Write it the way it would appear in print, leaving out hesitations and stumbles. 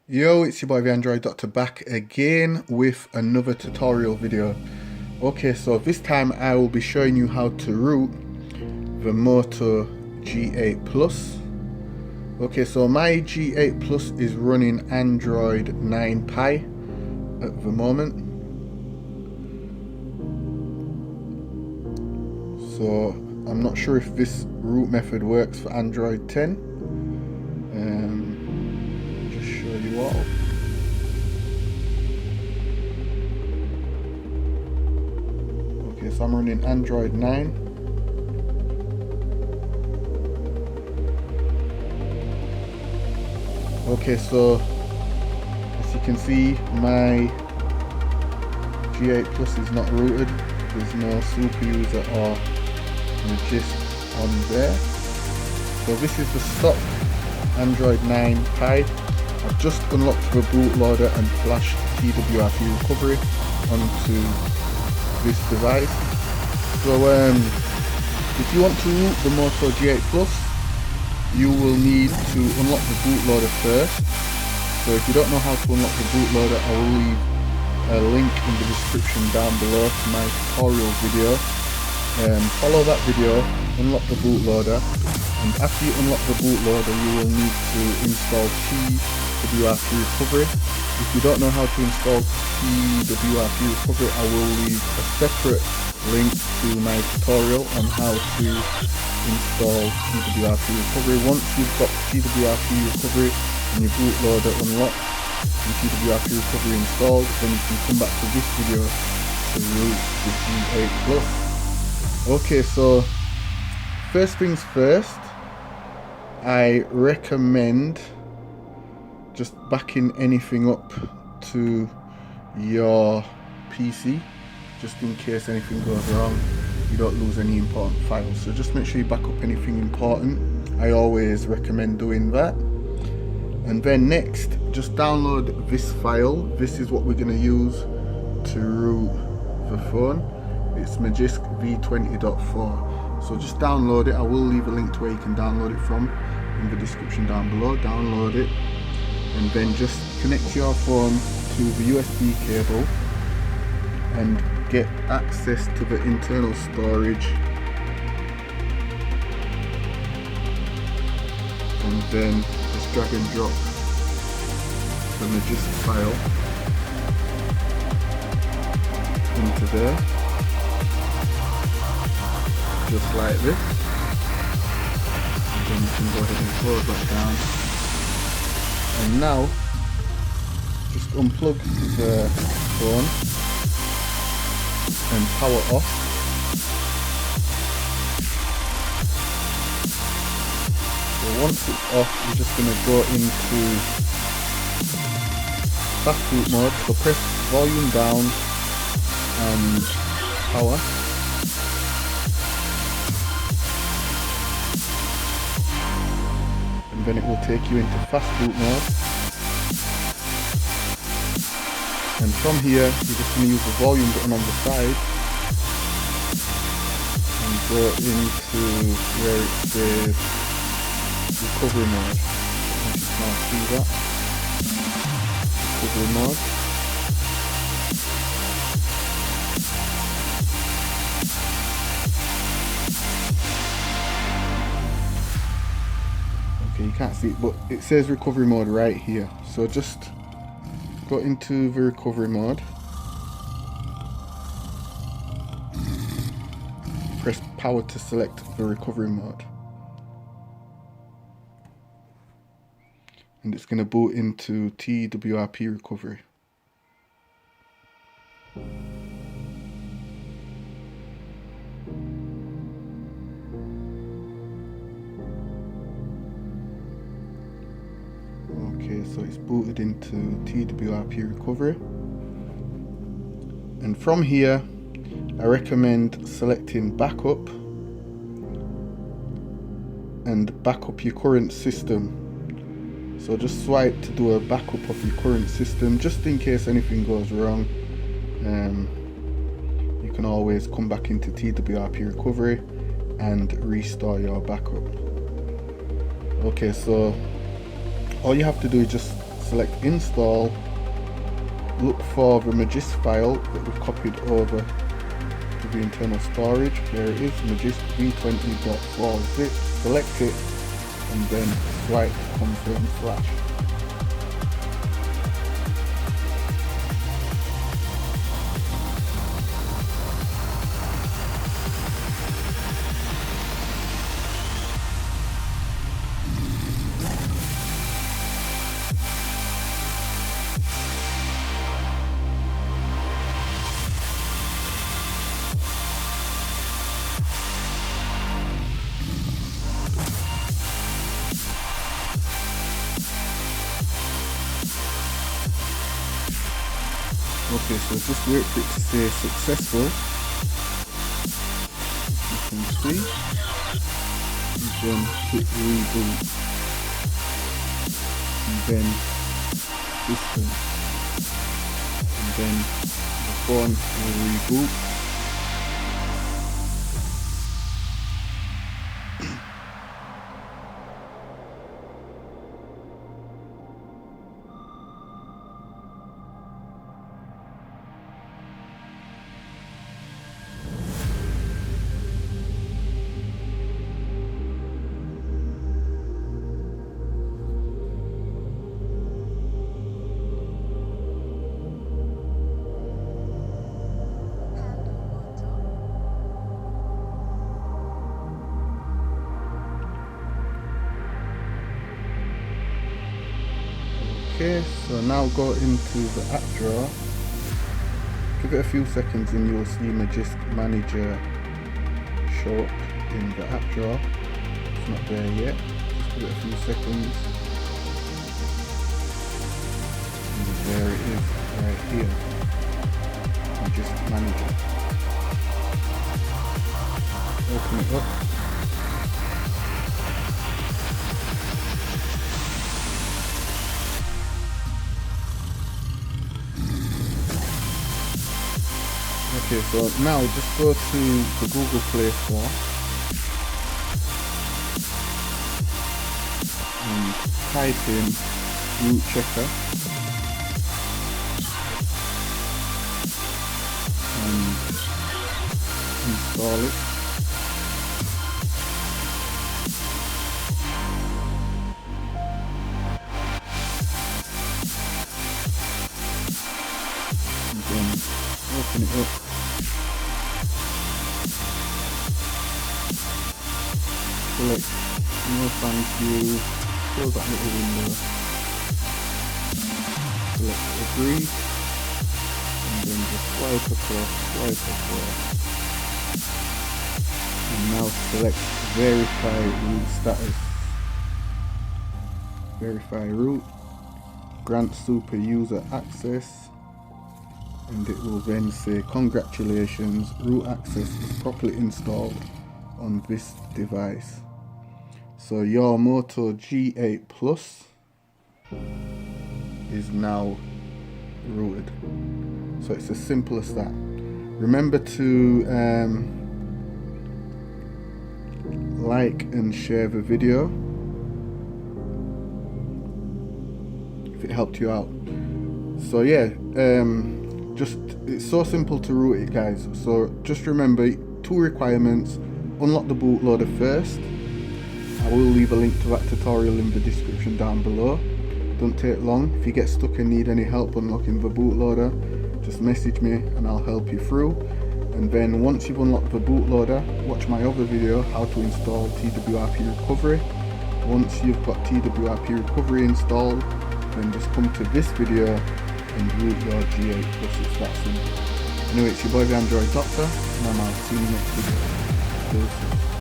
Yo, it's your boy the Android Doctor back again with another tutorial video. Okay, so this time I will be showing you how to root the Moto G8 Plus. Okay, so my G8 Plus is running Android 9 Pie at the moment. So I'm not sure if this root method works for Android 10. Just show you all. Okay, so I'm running Android 9. Okay, so as you can see, my G8 Plus is not rooted. There's no super user or Magist on there. So this is the stock Android 9 Pie. I've just unlocked the bootloader and flashed TWRP recovery onto this device. So if you want to root the Moto G8 Plus, you will need to unlock the bootloader first. So if you don't know how to unlock the bootloader, I will leave a link in the description down below to my tutorial video. Follow that video, unlock the bootloader, and after you unlock the bootloader you will need to install TWRP recovery. If you don't know how to install TWRP recovery, I will leave a separate link to my tutorial on how to install TWRP recovery. Once you've got TWRP recovery and your bootloader unlocked and TWRP recovery installed, then you can come back to this video to root the G8 Plus. Okay, so first things first, I recommend just backing anything up to your PC just in case anything goes wrong, you don't lose any important files. So just make sure you back up anything important. I always recommend doing that. And then next, just download this file. This is what we're going to use to root the phone. It's Magist v20.4. So just download it. I will leave a link to where you can download it from in the description down below. Download it and then just connect your phone to the USB cable and get access to the internal storage, and then just drag and drop the Magist file into there, just like this. And then you can go ahead and close that down. And now just unplug the phone and power off. So once it's off, you're just going to go into fast boot mode. So press volume down and power. And then it will take you into fast boot mode. And from here, you're just going to use the volume button on the side and go into where it says recovery mode. You can now see that. Recovery mode. Okay, you can't see it, but it says recovery mode right here. So just go into the recovery mode, press power to select the recovery mode, and it's going to boot into TWRP recovery. Okay, so it's booted into TWRP recovery, and from here I recommend selecting backup and backup your current system. So just swipe to do a backup of your current system just in case anything goes wrong. You can always come back into TWRP recovery and restore your backup. Okay, so all you have to do is just select install, look for the Magist file that we've copied over to the internal storage. There it is, Magist v20.4 zip. Select it and then swipe to confirm flash. Okay, so just wait for it to say successful. You can see. And then hit reboot. And then system. And then the phone will reboot. Okay, so now go into the app drawer, give it a few seconds and you'll see Magist Manager show up in the app drawer. It's not there yet, just give it a few seconds. And there it is, right here, Magist Manager. Open it up. Okay, so now just go to the Google Play Store and type in Root Checker and install it. And then open it up. Select no thank you, close that little window, select agree, and then just swipe across, and now select verify root status, verify root, grant super user access, and it will then say congratulations, root access is properly installed on this device. So your Moto G8 Plus is now rooted. So it's as simple as that. Remember to like and share the video if it helped you out. So yeah, just it's so simple to root it, guys. So just remember 2 requirements. Unlock the bootloader first. I will leave a link to that tutorial in the description down below. Don't take long. If you get stuck and need any help unlocking the bootloader, just message me and I'll help you through. And then once you've unlocked the bootloader, watch my other video, how to install TWRP recovery. Once you've got TWRP recovery installed, then just come to this video and root your G8 Plus. It's that simple. Anyway, it's your boy the Android Doctor, and I'm out. See you next video. Peace.